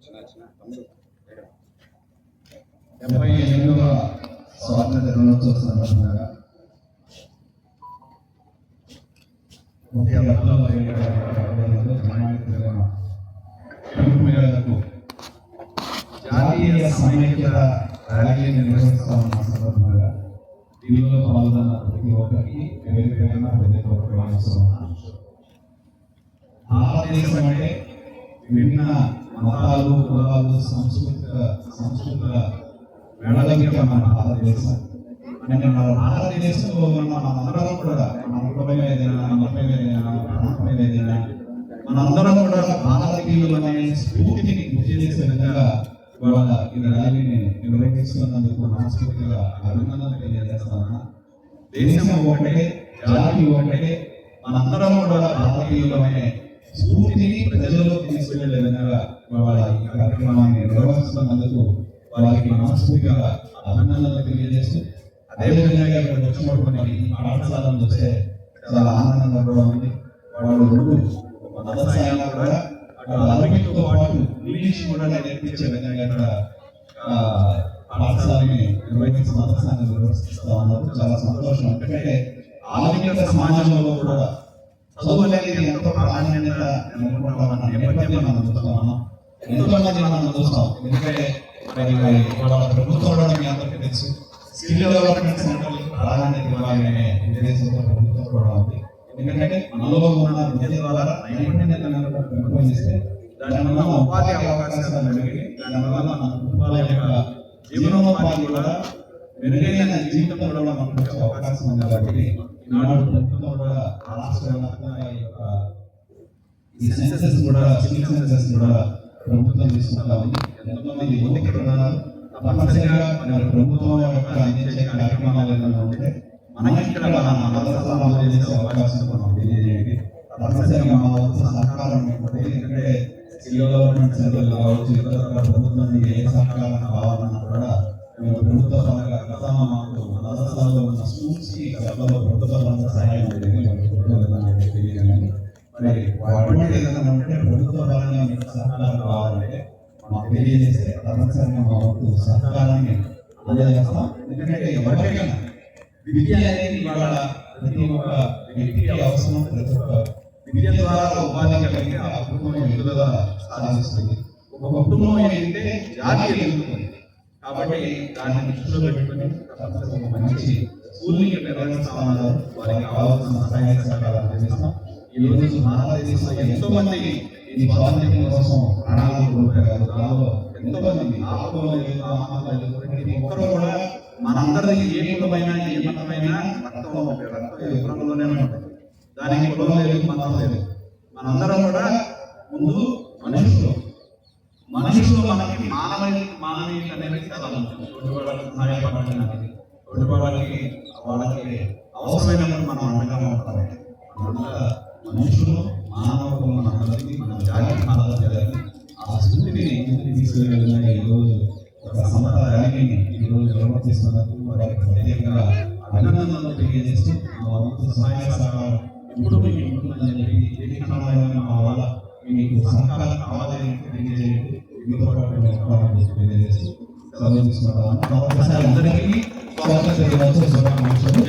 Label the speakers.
Speaker 1: 78వ స్వాతంత్ర దినోత్సవ సందర్భంగా ముఖ్య జాతీయ సమైక్యత ర్యాలీని నిర్వహిస్తా ఉన్న సందర్భంగా దీనిలో పాల్గొన్న ప్రతి ఒక్కరికి భారతదేశం అంటే విభిన్న మతాలు, కులాలు, సంస్కృతుల మేళవిక మన భారతదేశం. అంటే మన భారతదేశంలో ఉన్న మనందరం కూడా మన మనందరం కూడా భారతీయులనే స్ఫూర్తిని గుర్తు చేసే విధంగా ఇవాళ ఈ ర్యాలీని నిర్వహిస్తున్నందుకు మనస్ఫూర్తిగా అభినందనలు తెలియజేస్తాను. దేశం ఒకటే, జాతి ఒకటే, మనందరం కూడా భారతీయులనే స్ఫూర్తిని ప్రజల్లో తీసుకెళ్లే విధంగా ఇవాళ ఈ కార్యక్రమాన్ని నిర్వహిస్తున్నందుకు వారికి మనస్ఫూర్తిగా అభినందనలు తెలియజేస్తూ, అదేవిధంగా ఇక్కడ వచ్చినటువంటి ఈ పాఠశాలను చూస్తే చాలా ఆనందంగా కూడా ఉంది. వాళ్ళు రెండు మదర్సాయాలు కూడా అరబిక్తో పాటు ఇంగ్లీష్ కూడా నేర్పించే విధంగా ఇక్కడ పాఠశాలని నిర్వహిస్తూ ఉన్నారు. చాలా సంతోషం. ఎందుకంటే ఆధునిక సమాజంలో కూడా చదువు అనేది ఎంతో ప్రాధాన్యత నేపథ్యం మనం చూస్తున్నాం. ఎంతో మంది మనం చూస్తాం. ఎందుకంటే వాళ్ళ ప్రభుత్వం మీ అందరికీ తెలుసు, స్కిల్ డెవలప్మెంట్ సెంటర్ ప్రాధాన్యత ఇవ్వాలనే ఉద్దేశంతో ప్రభుత్వం కూడా ఉంది. ఎందుకంటే మనలో ఉన్న విద్య ద్వారా నైపుణ్యతను పెంపొందిస్తే దానివల్ల ఉపాధి అవకాశాలు మెరుగై, దానివల్ల మన కుటుంబాల యొక్క జీవనోపాధి కూడా మెరుగైన జీవితం కూడా మనకు వచ్చే అవకాశం ఉంది. కాబట్టి ఈనాడు ప్రభుత్వం కూడా రాష్ట్ర వ్యాప్తంగా ఈ సెన్సెస్ కూడా సివిల్ సెన్సెస్ కూడా ప్రభుత్వం తీసుకుంటా ఉంది. ఎంతోమంది యువతకి ఉన్నారు. తప్పనిసరిగా మరి ప్రభుత్వం యొక్క అందించే కార్యక్రమాలు ఏదైనా ఉంటే మనకి ఇక్కడ మన చేసే అవకాశం మనం తెలియజేయండి. తప్పనిసరిగా మా సహకారం ఎందుకంటే స్కిల్ డెవలప్మెంట్ సెంటర్లు కావచ్చు, ఇతర ప్రభుత్వం ఏ సహకారం కావాలన్నా కూడా మేము ప్రభుత్వ పరంగా గతంలో మాకు మదర్సాలో ఉన్న స్కూల్స్ కి గతంలో ప్రభుత్వ పరంగా సహాయం తెలియజేయండి. మరి అటువంటి ఏదైనా ఉంటే ప్రభుత్వ పరంగా మీకు సహకారం కావాలంటే మాకు తెలియజేస్తే తప్పనిసరిగా మా వంతు సహకారాన్ని అందజేస్తాం. ఎందుకంటే ఎవరికైనా విద్య అనేది ఇవాళ ప్రతి ఒక్క వ్యక్తికి అవసరం. ప్రతి ఒక్క విద్య ద్వారా ఉపాధి కలిగితే ఆ కుటుంబం ఎదుగుదల సాధిస్తుంది. ఒక కుటుంబం ఎదిగితే జాతి ఎదుగుతుంది. కాబట్టి దాన్ని దృష్టిలో పెట్టుకుని తప్పనిసరిగా మంచి స్కూల్ని నిర్వహిస్తామన్నారు. వారికి కావాల్సిన సహాయ సహకారాలు అందిస్తాం. ఈ రోజు భారతదేశంలో ఎంతో మంది ఈ స్వాతంత్ర్యం కోసం ప్రాణాలు కోల్పోయారు. దానిలో ఎంతో మంది ప్రతి ఒక్కరు కూడా మనందరిది ఏ కులమైనా ఏ మతమైనా రక్తం కులంలోనే ఉంటుంది. దానికి కులం లేదు, మతం లేదు. మనందరం కూడా ముందు మనుషులు మనకి మానవీయత అనేది చాలా ఉంటుంది. తోటి వాళ్ళకి సహాయపడడానికి, తోటి వాళ్ళకి అవసరమైనప్పుడు మనం అండగా ఉంటాం. మనుషులు మానవత్వం మనందరికీ మన జాతి భారతదేశానికి ఆ స్ఫూర్తిని తీసుకెళ్లే విధంగా ఈరోజు ఒక సమత ర్యాలీని ఈరోజు నిర్వహిస్తున్నందుకు వారికి ప్రత్యేకంగా అభినందనలు తెలియజేస్తూ మా వంతు సహాయ సహకారం ఎప్పుడు మీకు ఉంటుందని చెప్పి ఏ క్షణంలో మా వల్ల మీకు సహకారం కావాలని తెలియజేయండి. మీతో పాటు తెలియజేస్తూ సెలవు తీసుకుంటాను. అందరికీ స్వాతంత్ర దినోత్సవ శుభాకాంక్షలు.